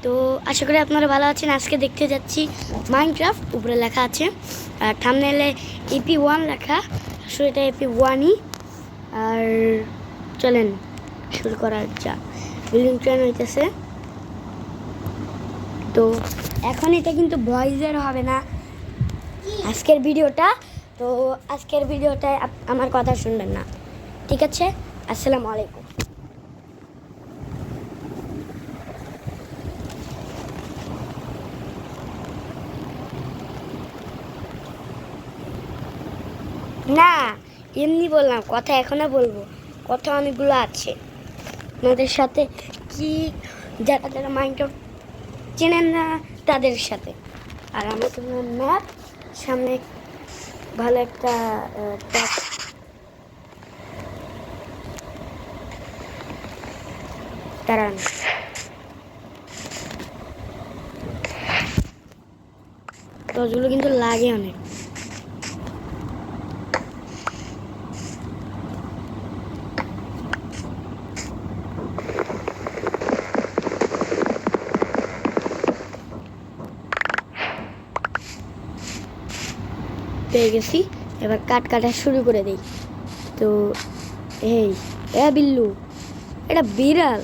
তো আশা করি আপনারা ভালো আছেন। আজকে দেখতে যাচ্ছি মাইনক্রাফট, উপরে লেখা আছে আর থাম্বনেলে EP1 লেখা, আসলে এটা EP1ই। আর চলেন শুরু করা যাক। বিল্ডিং ট্রেন হইতেছে। তো এখন এটা কিন্তু ভয়েসের হবে না আজকের ভিডিওটা, তো আজকের ভিডিওটায় আমার কথা শুনবেন না, ঠিক আছে? আসসালামু আলাইকুম। না, এমনি বললাম, কথা এখনো বলবো, কথা অনেকগুলো আছে আপনাদের সাথে। কি যারা যারা মাইনক্রাফট চেনেন না তাদের সাথে। আর আমি তোমার ম্যাপ সামনে ভালো একটা দাঁড়ান, টসগুলো কিন্তু লাগে অনেক। পেয়ে গেছি, এবার কাটা শুরু করে দেই। তো এই বিল্লু, এটা বিড়াল,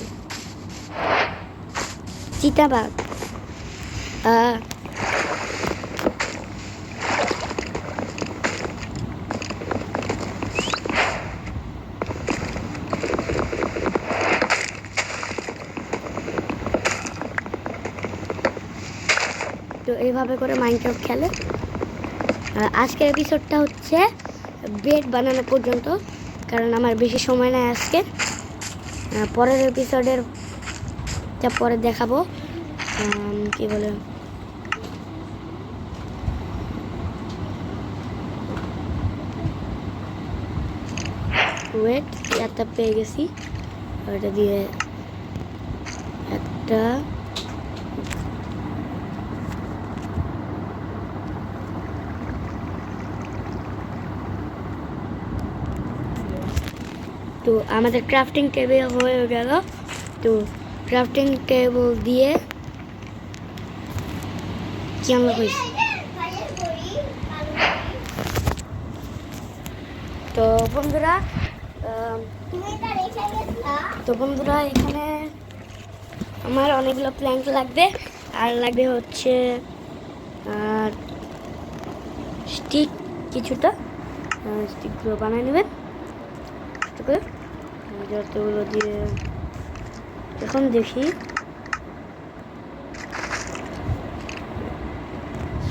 চিতাবাঘ। তো এইভাবে করে মাইনক্রাফট খেলে। আজকের এপিসোডটা হচ্ছে বেড বানানো পর্যন্ত, কারণ আমার বেশি সময় নাই আজকে। পরের এপিসোডের যা পরে দেখাবো, কি বলে, ওয়েট, একটা পেয়ে গেছি, ওটা দিয়ে একটা তো আমাদের ক্রাফটিং টেবিল হয়ে গেল। তো ক্রাফটিং টেবিল দিয়ে কি আমরা হয়েছি। তো বন্ধুরা এখানে আমার অনেকগুলো প্ল্যাঙ্ক লাগবে, আর লাগবে হচ্ছে স্টিক কিছুটা। স্টিকগুলো বানিয়ে নেবেন যতগুলো দিয়ে। এখন দেখি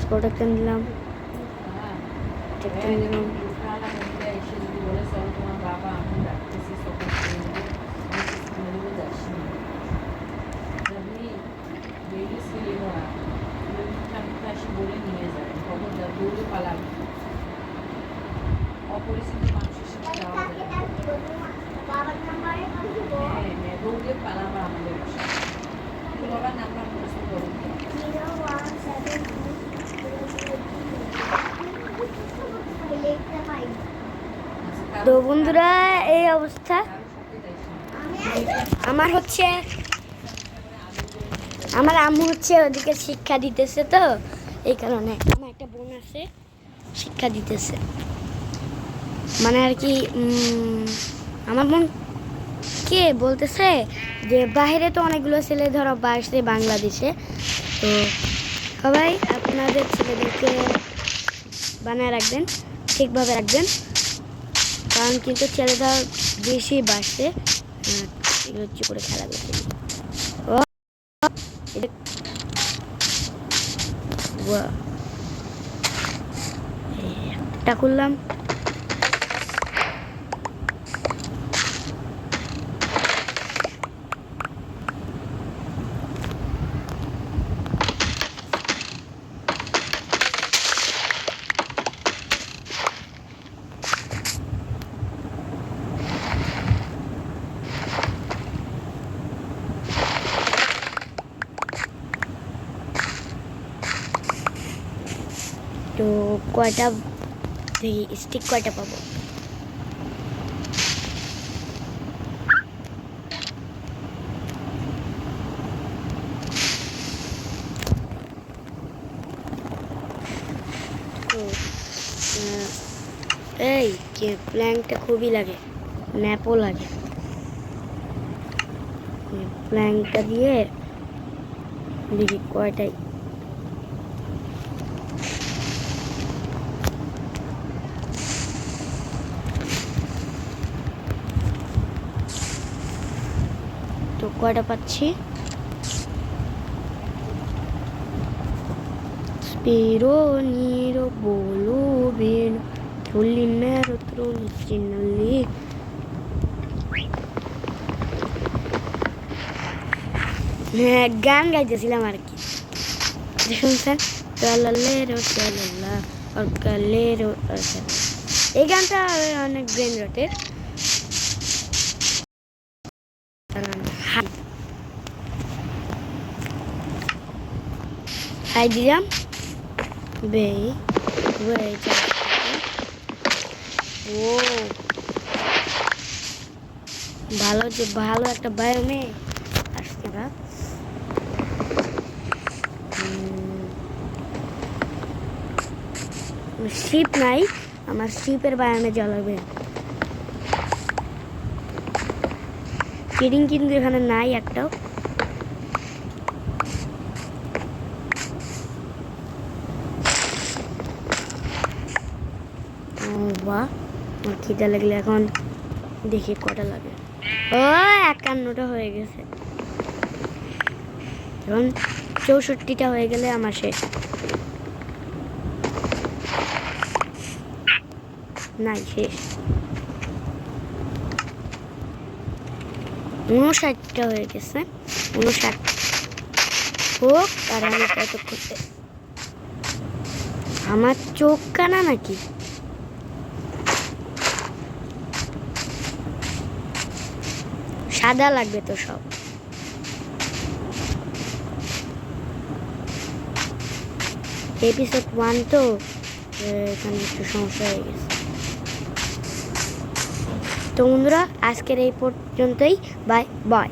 প্রোডাক্ট নিলাম, অপরিচিত মানুষের সাথে যাওয়া দৌড়ে পালাবা আমাদের বাবার নাম্বার মুখস্থ করো। তো বন্ধুরা এই অবস্থা আমার হচ্ছে। আমার আম্মু হচ্ছে ওদিকে শিক্ষা দিতেছে, তো এই কারণে আমার একটা বোন আছে, শিক্ষা দিতেছে মানে আর কি। আমার বোন কে বলতেছে যে বাইরে তো অনেকগুলো ছেলে ধরো আসছে বাংলাদেশে, তো সবাই আপনাদের ছেলেদেরকে বানায় রাখবেন, ঠিকভাবে রাখবেন, কারণ কিন্তু ছেলেটা বেশি বাসছে হচ্ছে করে খেলা করতে। একটা করলাম, তো কয়টা দেখি স্টিক কয়টা পাবো। প্ল্যাঙ্কটা খুবই লাগে, ন্যাপও লাগে। প্ল্যাঙ্কটা দিয়ে দেখি কয়টাই। তো কয়টা পাচ্ছি? Spero nero volo bene, trolli nero trolli lì. গান গাইতেছিলাম আর কি, শুনছেন? টলালেরো টলালা অর্কালেরো। এই গানটা অনেক ব্রেন রটের। হাই দিলাম বেই ও ভালো, যে ভালো একটা বায়োমে আসছে না। শিপ নাই, আমার শিপের বায়ামে জ্বালাবে। চিডিং কিন্তু এখানে নাই একটাও। বাহ, আমার খিদা লাগলে এখন দেখি কটা লাগে। ও 51টা হয়ে গেছে, এখন 64টা হয়ে গেলে আমার শেষ। নাই, শেষ। 59টা হয়ে গেছে, 59 হোক। আর আমি কত করতে, আমার চোখ কানা নাকি? সাদা লাগবে তো সব। এপিসোড 1 তো এখানে একটু সমস্যা হয়ে গেছে। তো বন্ধুরা, আজকের এই পর্যন্তই। Bye bye.